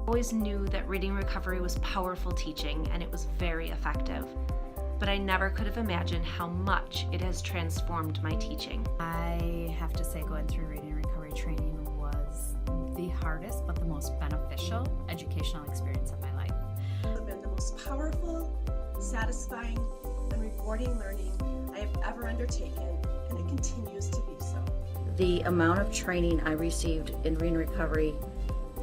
I always knew that reading recovery was powerful teaching and it was very effective, but I never could have imagined how much it has transformed my teaching. I have to say going through reading recovery training was the hardest but the most beneficial educational experience of my life. It's been the most powerful, satisfying, and rewarding learning I have ever undertaken, and it continues to be so. The amount of training I received in reading recovery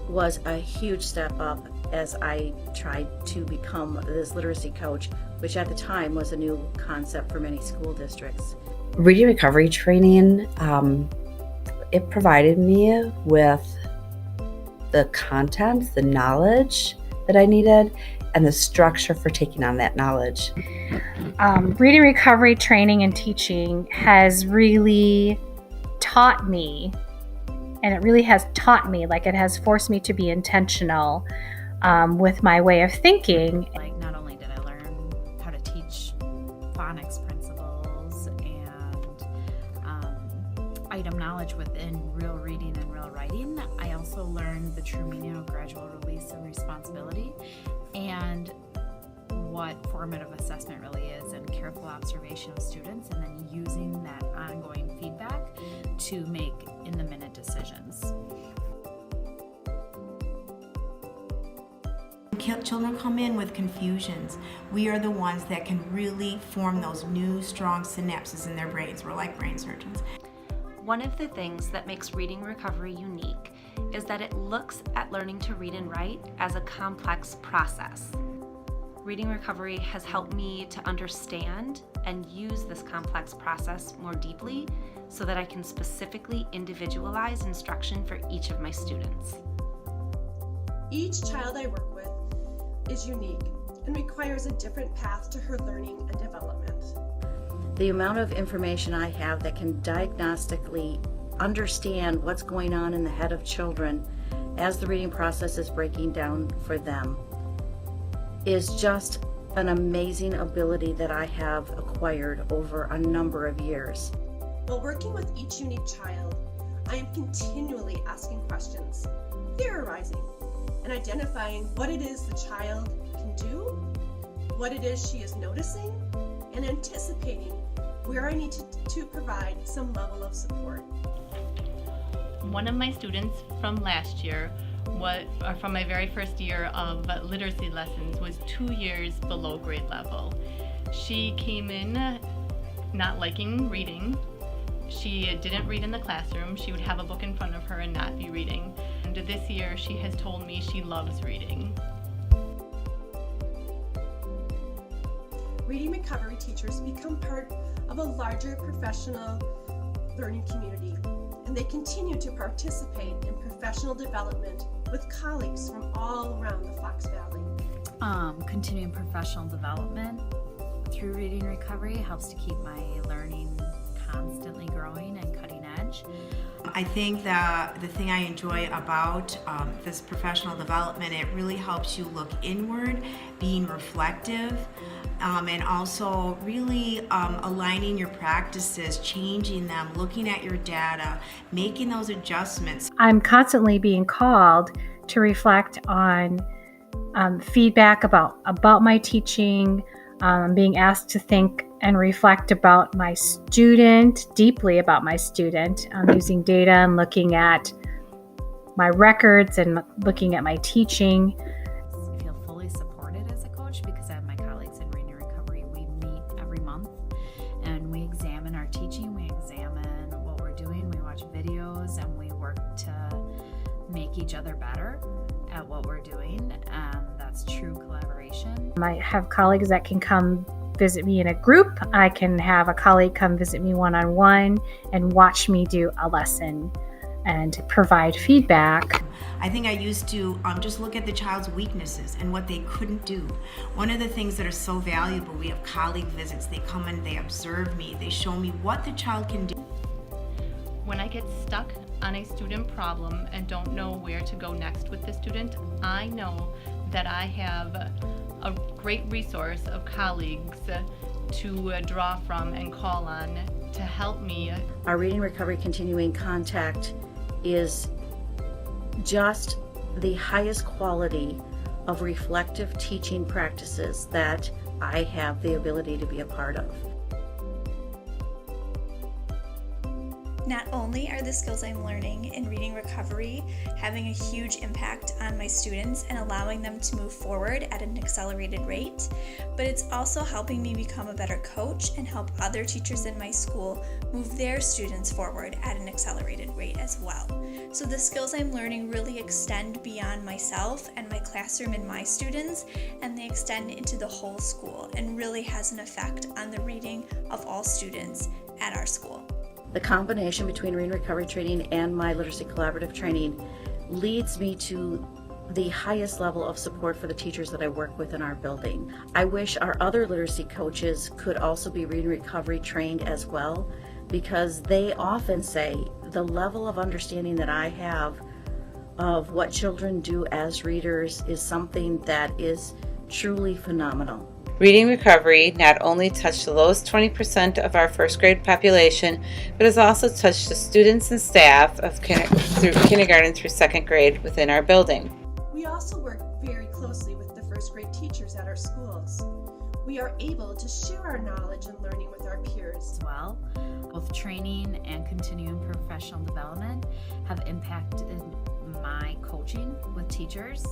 was a huge step up as I tried to become this literacy coach, which at the time was a new concept for many school districts. Reading recovery training, it provided me with the content, the knowledge that I needed, and the structure for taking on that knowledge. Reading recovery training and teaching has really taught me, and it really has taught me, like it has forced me to be intentional with my way of thinking. Like, not only did I learn how to teach phonics principles and item knowledge within real reading and real writing, I also learned the true meaning of gradual release and responsibility, and what formative assessment really is, and careful observation of students, and then using that ongoing feedback to make in-the-minute decisions. Children come in with confusions. We are the ones that can really form those new, strong synapses in their brains. We're like brain surgeons. One of the things that makes reading recovery unique is that it looks at learning to read and write as a complex process. Reading recovery has helped me to understand and use this complex process more deeply so that I can specifically individualize instruction for each of my students. Each child I work with is unique and requires a different path to her learning and development. The amount of information I have that can diagnostically understand what's going on in the head of children as the reading process is breaking down for them is just an amazing ability that I have acquired over a number of years. While working with each unique child, I am continually asking questions, theorizing, and identifying what it is the child can do, what it is she is noticing, and anticipating where I need to provide some level of support. One of my students from last year, from my very first year of literacy lessons, was 2 years below grade level. She came in not liking reading. She didn't read in the classroom. She would have a book in front of her and not be reading. And this year she has told me she loves reading. Reading recovery teachers become part of a larger professional learning community, and they continue to participate in professional development with colleagues from all around the Fox Valley. Continuing professional development through reading recovery helps to keep my learning constantly growing and cutting edge. I think that the thing I enjoy about this professional development, it really helps you look inward, being reflective, and also really aligning your practices, changing them, looking at your data, making those adjustments. I'm constantly being called to reflect on feedback about my teaching, being asked to think and reflect about my student, deeply about my student, using data and looking at my records and looking at my teaching. I feel fully supported as a coach because I have my colleagues in reading recovery. We meet every month and we examine our teaching, we examine what we're doing, we watch videos, and we work to make each other better at what we're doing. That's true collaboration. I have colleagues that can come visit me in a group. I can have a colleague come visit me one-on-one and watch me do a lesson and provide feedback. I think I used to just look at the child's weaknesses and what they couldn't do. One of the things that are so valuable, we have colleague visits. They come and they observe me. They show me what the child can do. When I get stuck on a student problem and don't know where to go next with the student, I know that I have a great resource of colleagues to draw from and call on to help me. Our Reading Recovery Continuing Contact is just the highest quality of reflective teaching practices that I have the ability to be a part of. Not only are the skills I'm learning in reading recovery having a huge impact on my students and allowing them to move forward at an accelerated rate, but it's also helping me become a better coach and help other teachers in my school move their students forward at an accelerated rate as well. So the skills I'm learning really extend beyond myself and my classroom and my students, and they extend into the whole school and really has an effect on the reading of all students at our school. The combination between reading recovery training and my literacy collaborative training leads me to the highest level of support for the teachers that I work with in our building. I wish our other literacy coaches could also be reading recovery trained as well, because they often say the level of understanding that I have of what children do as readers is something that is truly phenomenal. Reading recovery not only touched the lowest 20% of our first grade population, but has also touched the students and staff of through kindergarten through second grade within our building. We also work very closely with the first grade teachers at our schools. We are able to share our knowledge and learning with our peers. As well, both training and continuing professional development have impacted my coaching with teachers.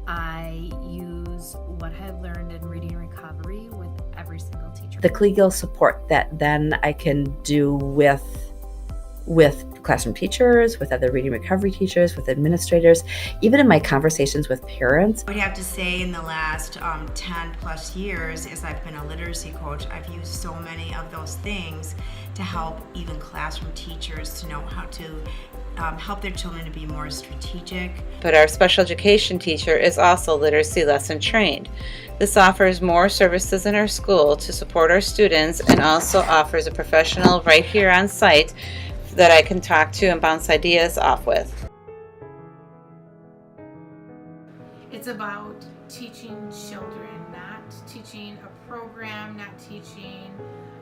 I use what I've learned in reading recovery with every single teacher. The collegial support that then I can do with classroom teachers, with other reading recovery teachers, with administrators, even in my conversations with parents. I would have to say in the last 10 plus years, as I've been a literacy coach, I've used so many of those things to help even classroom teachers to know how to help their children to be more strategic. But our special education teacher is also literacy lesson trained. This offers more services in our school to support our students and also offers a professional right here on site that I can talk to and bounce ideas off with. It's about teaching children, not teaching a program, not teaching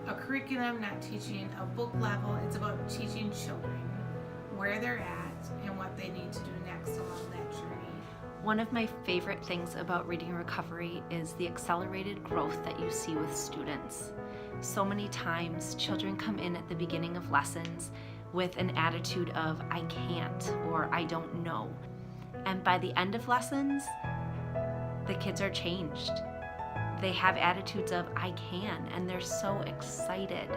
a curriculum, not teaching a book level. It's about teaching children where they're at and what they need to do next along that journey. One of my favorite things about reading recovery is the accelerated growth that you see with students. So many times children come in at the beginning of lessons with an attitude of I can't or I don't know. And by the end of lessons, the kids are changed. They have attitudes of I can, and they're so excited.